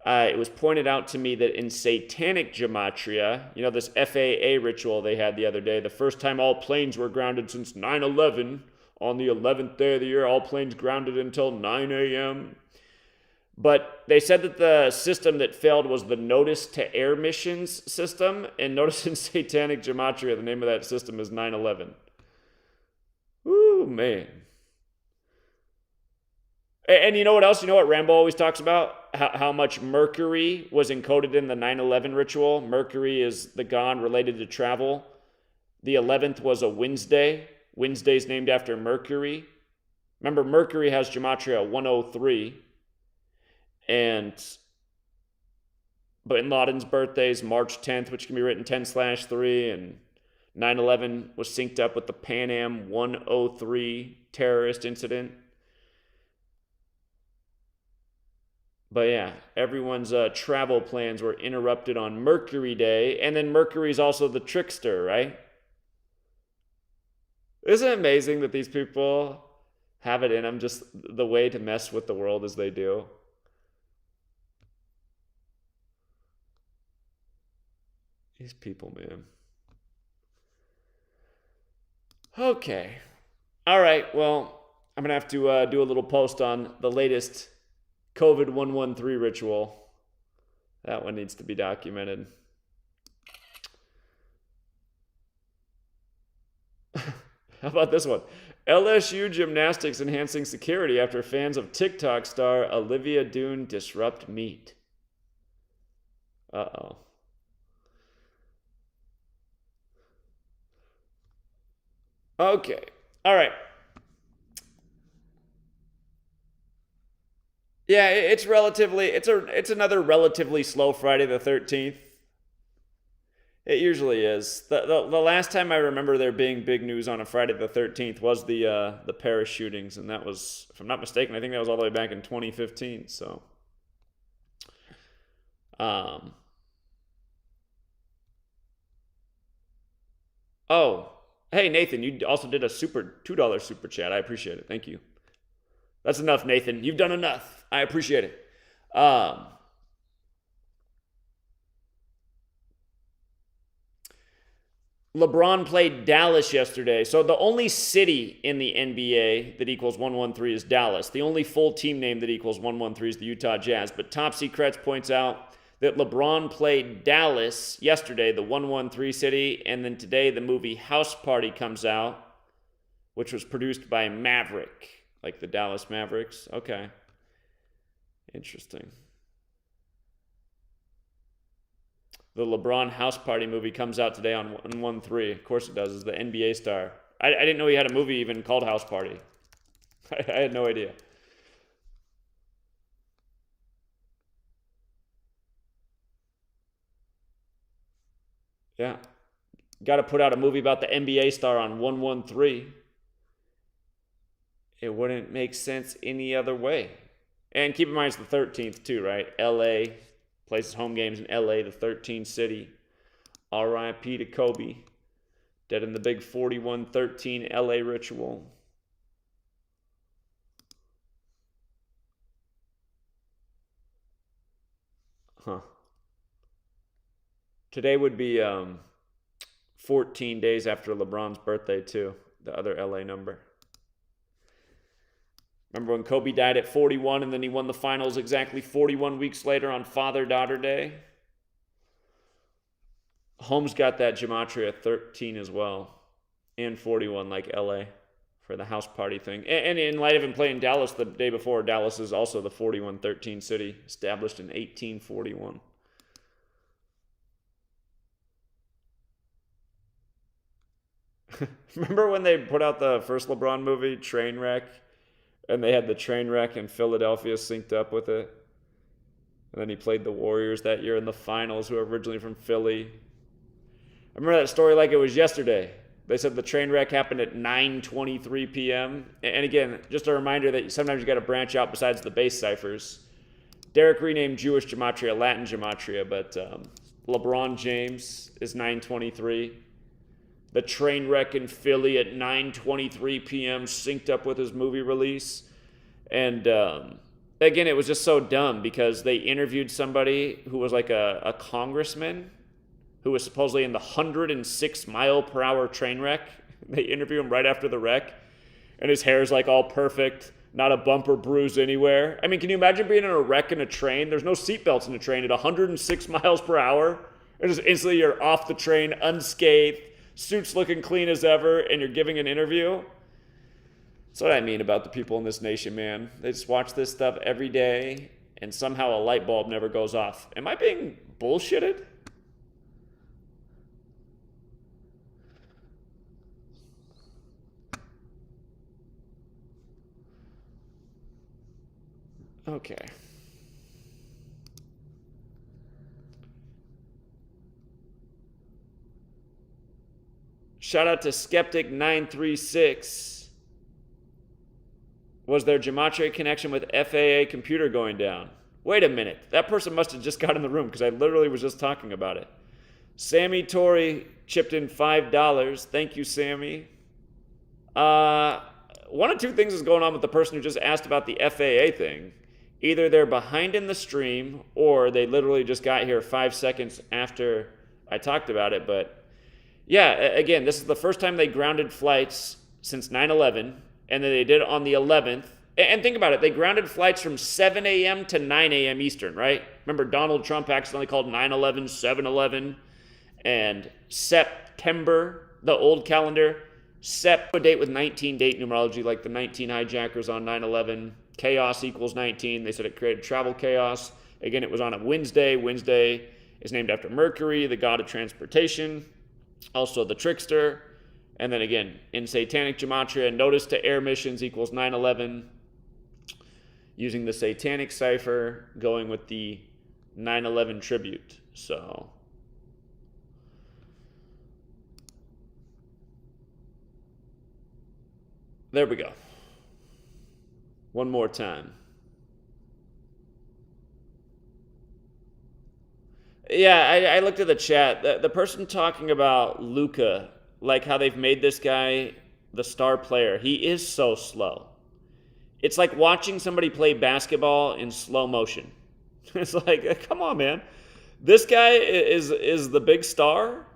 It was pointed out to me that in satanic gematria, you know, this FAA ritual they had the other day, the first time all planes were grounded since 9/11, on the 11th day of the year, all planes grounded until 9 a.m. But they said that the system that failed was the notice to air missions system, and notice in satanic gematria, the name of that system is 9/11. Ooh, man. And you know what else? You know what Rambo always talks about? How much Mercury was encoded in the 9/11 ritual. Mercury is the god related to travel. The 11th was a Wednesday. Wednesday's named after Mercury. Remember, Mercury has gematria 103. But Bin Laden's birthday is March 10th, which can be written 10/3, and 9/11 was synced up with the Pan Am 103 terrorist incident. But yeah, everyone's travel plans were interrupted on Mercury Day, and then Mercury's also the trickster, right? Isn't it amazing that these people have it in them, just the way to mess with the world as they do? These people, man. Okay. All right. Well, I'm going to have to do a little post on the latest COVID 113 ritual. That one needs to be documented. How about this one? LSU gymnastics enhancing security after fans of TikTok star Olivia Doone disrupt meet. Uh-oh. Okay. All right. Yeah, it's another relatively slow Friday the 13th. It usually is. The last time I remember there being big news on a Friday the 13th was the Paris shootings, and that was, if I'm not mistaken, I think that was all the way back in 2015. So, oh, hey Nathan, you also did a $2 super chat. I appreciate it. Thank you. That's enough, Nathan. You've done enough. I appreciate it. LeBron played Dallas yesterday. So the only city in the NBA that equals 113 is Dallas. The only full team name that equals 113 is the Utah Jazz. But Top Secrets points out that LeBron played Dallas yesterday, the 113 city, and then today the movie House Party comes out, which was produced by Maverick, like the Dallas Mavericks. Okay. Interesting. The LeBron House Party movie comes out today on 113. Of course it does. It's the NBA star. I didn't know he had a movie even called House Party. I had no idea. Yeah. Got to put out a movie about the NBA star on 113. It wouldn't make sense any other way. And keep in mind it's the 13th too, right? LA plays his home games in LA, the 13th city. RIP to Kobe. Dead in the big 41-13 LA ritual. Huh. Today would be 14 days after LeBron's birthday too, the other LA number. Remember when Kobe died at 41 and then he won the finals exactly 41 weeks later on Father-Daughter Day? Holmes got that Gematria 13 as well, and 41 like LA for the house party thing. And in light of him playing Dallas the day before, Dallas is also the 41-13 city, established in 1841. Remember when they put out the first LeBron movie, Trainwreck? And they had the train wreck in Philadelphia synced up with it. And then he played the Warriors that year in the finals, who are originally from Philly. I remember that story like it was yesterday. They said the train wreck happened at 9:23 p.m. And again, just a reminder that sometimes you got to branch out besides the base ciphers. Derek renamed Jewish Gematria Latin Gematria, but LeBron James is 923. The train wreck in Philly at 9:23 p.m. synced up with his movie release. And again, it was just so dumb because they interviewed somebody who was like a congressman who was supposedly in the 106-mile-per-hour train wreck. They interview him right after the wreck, and his hair's like all perfect, not a bump or bruise anywhere. I mean, can you imagine being in a wreck in a train? There's no seatbelts in a train at 106 miles per hour. And just instantly you're off the train unscathed, suits looking clean as ever, and you're giving an interview. That's what I mean about the people in this nation, man. They just watch this stuff every day, and somehow a light bulb never goes off. Am I being bullshitted? Okay. Shout out to Skeptic936. Was there Gematria connection with FAA computer going down? Wait a minute. That person must have just got in the room because I literally was just talking about it. Sammy Torrey chipped in $5. Thank you, Sammy. One of two things is going on with the person who just asked about the FAA thing. Either they're behind in the stream, or they literally just got here 5 seconds after I talked about it. But yeah, again, this is the first time they grounded flights since 9/11, and then they did it on the 11th. And think about it, they grounded flights from 7 a.m. to 9 a.m. Eastern, right? Remember Donald Trump accidentally called 9/11 7/11, and September, the old calendar, a date with 19 date numerology, like the 19 hijackers on 9/11. Chaos equals 19. They said it created travel chaos. Again, it was on a Wednesday. Wednesday is named after Mercury, the god of transportation, also the trickster. And then again, in Satanic Gematria, notice to air missions equals 9/11. Using the Satanic cipher, going with the 9/11 tribute. So there we go. One more time. Yeah, I looked at the chat. The person talking about Luka, like how they've made this guy the star player. He is so slow. It's like watching somebody play basketball in slow motion. It's like, come on, man. This guy is the big star?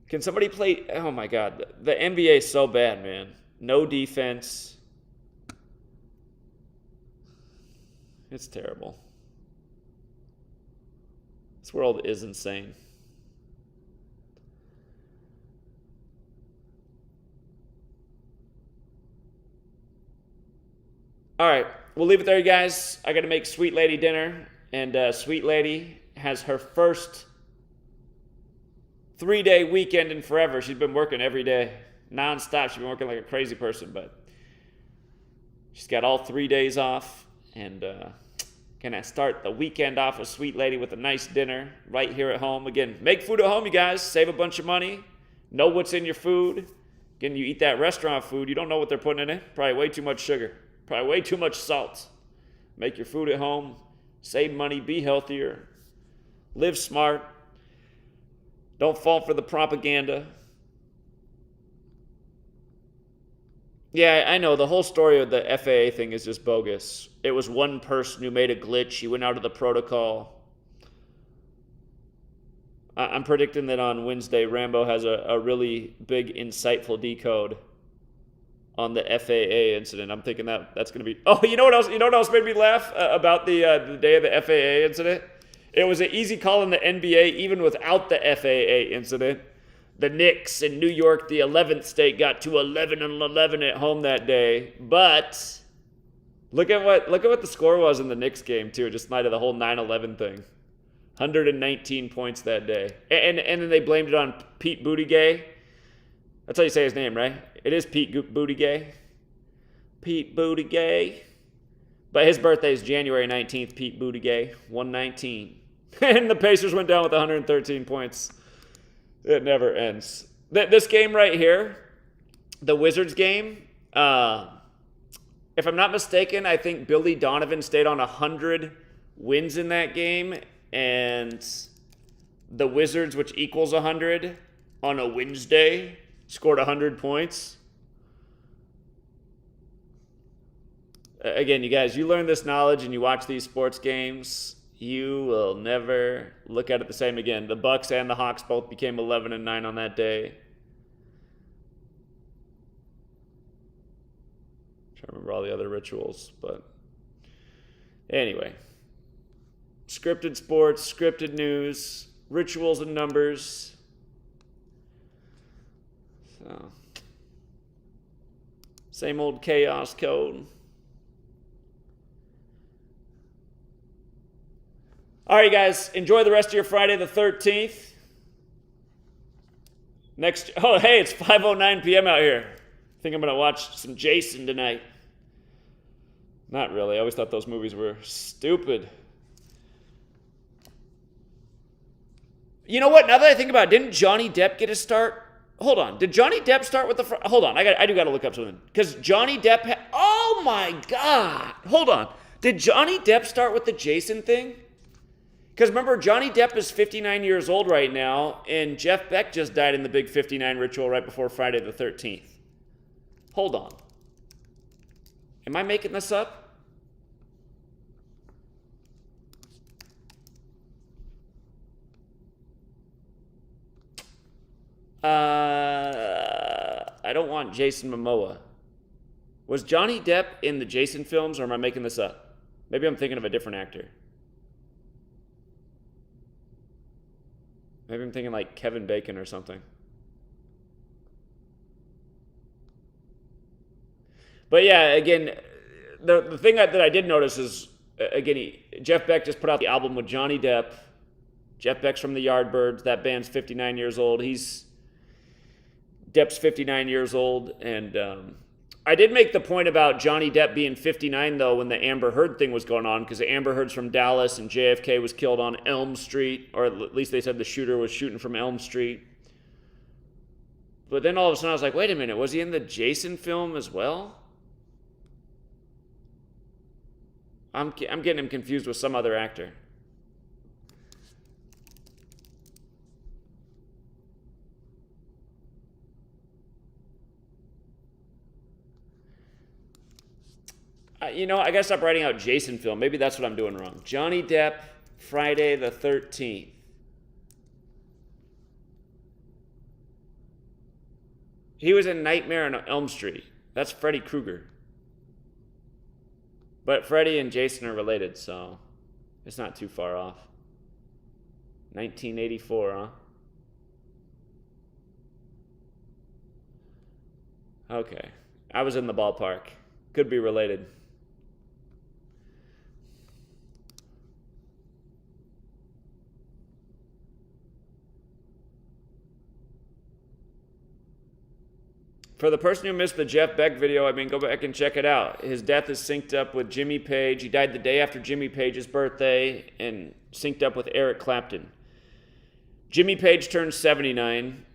Can somebody play? Oh, my God. The NBA is so bad, man. No defense. It's terrible. This world is insane. All right, we'll leave it there, you guys. I got to make Sweet Lady dinner, and Sweet Lady has her first 3-day weekend in forever. She's been working every day, nonstop. She's been working like a crazy person, but she's got all 3 days off, and gonna start the weekend off with Sweet Lady with a nice dinner right here at home. Again, make food at home, you guys. Save a bunch of money. Know what's in your food. Again, you eat that restaurant food, you don't know what they're putting in it. Probably way too much sugar. Probably way too much salt. Make your food at home. Save money. Be healthier. Live smart. Don't fall for the propaganda. Yeah, I know. The whole story of the FAA thing is just bogus. It was one person who made a glitch. He went out of the protocol. I'm predicting that on Wednesday, Rambo has a really big, insightful decode on the FAA incident. I'm thinking that's going to be... Oh, you know what else? You know what else made me laugh about the day of the FAA incident? It was an easy call in the NBA, even without the FAA incident. The Knicks in New York, the 11th state, got to 11-11 at home that day. But look at what the score was in the Knicks game too, just in light of the whole 9/11 thing. 119 points that day, and then they blamed it on Pete Buttigieg. That's how you say his name, right? It is Pete Buttigieg. Pete Buttigieg. But his birthday is January 19th, Pete Buttigieg, 119. And the Pacers went down with 113 points. It never ends. This game right here, the Wizards game, if I'm not mistaken, I think Billy Donovan stayed on 100 wins in that game, and the Wizards, which equals 100, on a Wednesday, scored 100 points. Again, you guys, you learn this knowledge and you watch these sports games, you will never look at it the same again. The Bucks and the Hawks both became 11-9 on that day. I'm trying to remember all the other rituals, but anyway. Scripted sports, scripted news, rituals and numbers. So, same old chaos code. All right, guys, enjoy the rest of your Friday the 13th. Oh, hey, it's 5:09 p.m. out here. I think I'm going to watch some Jason tonight. Not really. I always thought those movies were stupid. You know what? Now that I think about it, didn't Johnny Depp get a start? Hold on. Did Johnny Depp start with the... Hold on. I do got to look up something. Because Johnny Depp... Oh, my God. Hold on. Did Johnny Depp start with the Jason thing? Because remember, Johnny Depp is 59 years old right now, and Jeff Beck just died in the big 59 ritual right before Friday the 13th. Hold on. Am I making this up? I don't want Jason Momoa. Was Johnny Depp in the Jason films, or am I making this up? Maybe I'm thinking of a different actor. Maybe I'm thinking like Kevin Bacon or something. But yeah, again, the thing that I did notice is, again, Jeff Beck just put out the album with Johnny Depp. Jeff Beck's from the Yardbirds. That band's 59 years old. Depp's 59 years old. And I did make the point about Johnny Depp being 59, though, when the Amber Heard thing was going on, because Amber Heard's from Dallas and JFK was killed on Elm Street, or at least they said the shooter was shooting from Elm Street. But then all of a sudden I was like, wait a minute, was he in the Jason film as well? I'm getting him confused with some other actor. I gotta stop writing out Jason film. Maybe that's what I'm doing wrong. Johnny Depp, Friday the 13th. He was in Nightmare on Elm Street. That's Freddy Krueger. But Freddy and Jason are related, so it's not too far off. 1984, huh? Okay. I was in the ballpark. Could be related. For the person who missed the Jeff Beck video, go back and check it out. His death is synced up with Jimmy Page. He died the day after Jimmy Page's birthday and synced up with Eric Clapton. Jimmy Page turned 79.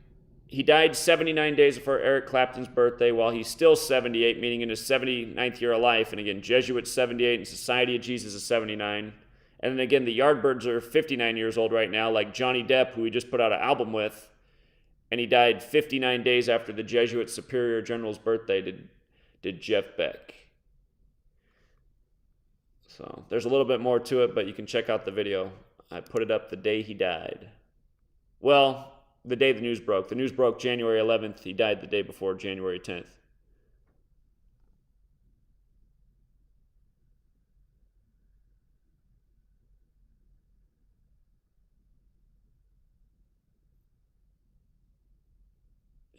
He died 79 days before Eric Clapton's birthday, while he's still 78, meaning in his 79th year of life. And again, Jesuit 78 and Society of Jesus is 79. And then again, the Yardbirds are 59 years old right now, like Johnny Depp, who we just put out an album with. And he died 59 days after the Jesuit Superior General's birthday did Jeff Beck. So there's a little bit more to it, but you can check out the video. I put it up the day he died. Well, the day the news broke. The news broke January 11th. He died the day before, January 10th.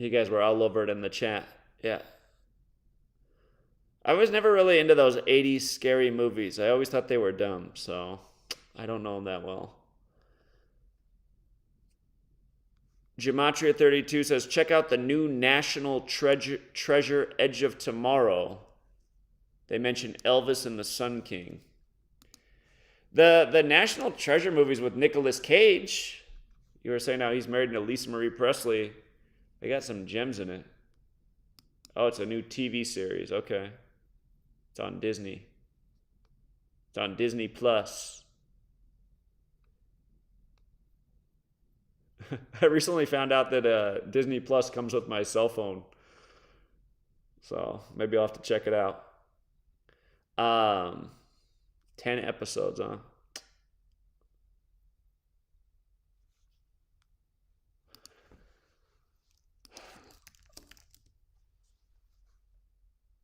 You guys were all over it in the chat. Yeah. I was never really into those 80s scary movies. I always thought they were dumb, so I don't know them that well. Gematria32 says, check out the new National Treasure Edge of Tomorrow. They mentioned Elvis and the Sun King. The National Treasure movies with Nicolas Cage, you were saying how he's married to Lisa Marie Presley. They got some gems in it. Oh, it's a new TV series. Okay. It's on Disney. It's on Disney Plus. I recently found out that Disney Plus comes with my cell phone. So maybe I'll have to check it out. 10 episodes, huh?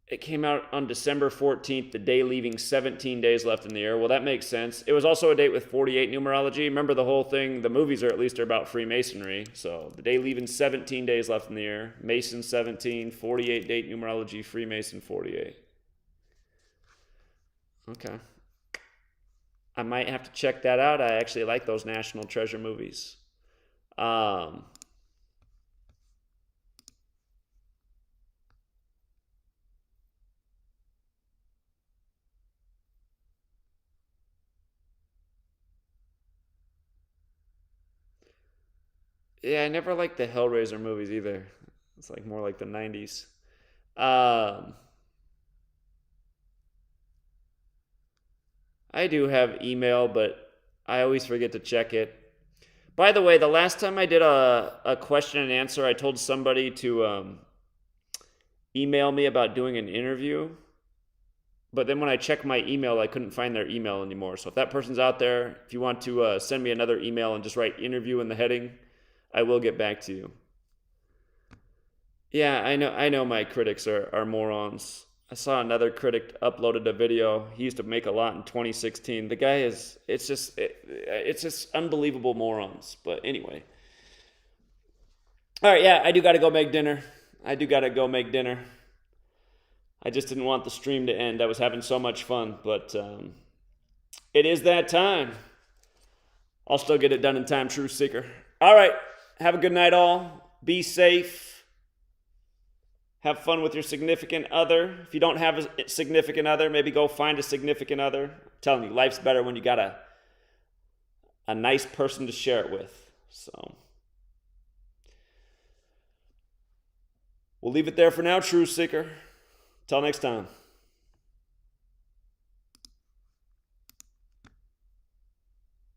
It came out on December 14th, the day leaving 17 days left in the year. Well, that makes sense. It was also a date with 48 numerology. Remember the whole thing, the movies are about Freemasonry. So the day leaving 17 days left in the year. Mason 17, 48 date numerology, Freemason 48. Okay. I might have to check that out. I actually like those National Treasure movies. Yeah, I never liked the Hellraiser movies either. It's like more like the 90s. I do have email, but I always forget to check it. By the way, the last time I did a question and answer, I told somebody to email me about doing an interview. But then when I checked my email, I couldn't find their email anymore. So if that person's out there, if you want to send me another email and just write interview in the heading, I will get back to you. Yeah, I know my critics are morons. I saw another critic uploaded a video. He used to make a lot in 2016. The guy it's just unbelievable morons. But anyway. All right, yeah, I do got to go make dinner. I just didn't want the stream to end. I was having so much fun, but it is that time. I'll still get it done in time, Truth Seeker. All right, have a good night, all. Be safe. Have fun with your significant other. If you don't have a significant other, maybe go find a significant other. I'm telling you, life's better when you got a nice person to share it with. So we'll leave it there for now, Truth Seeker. Till next time.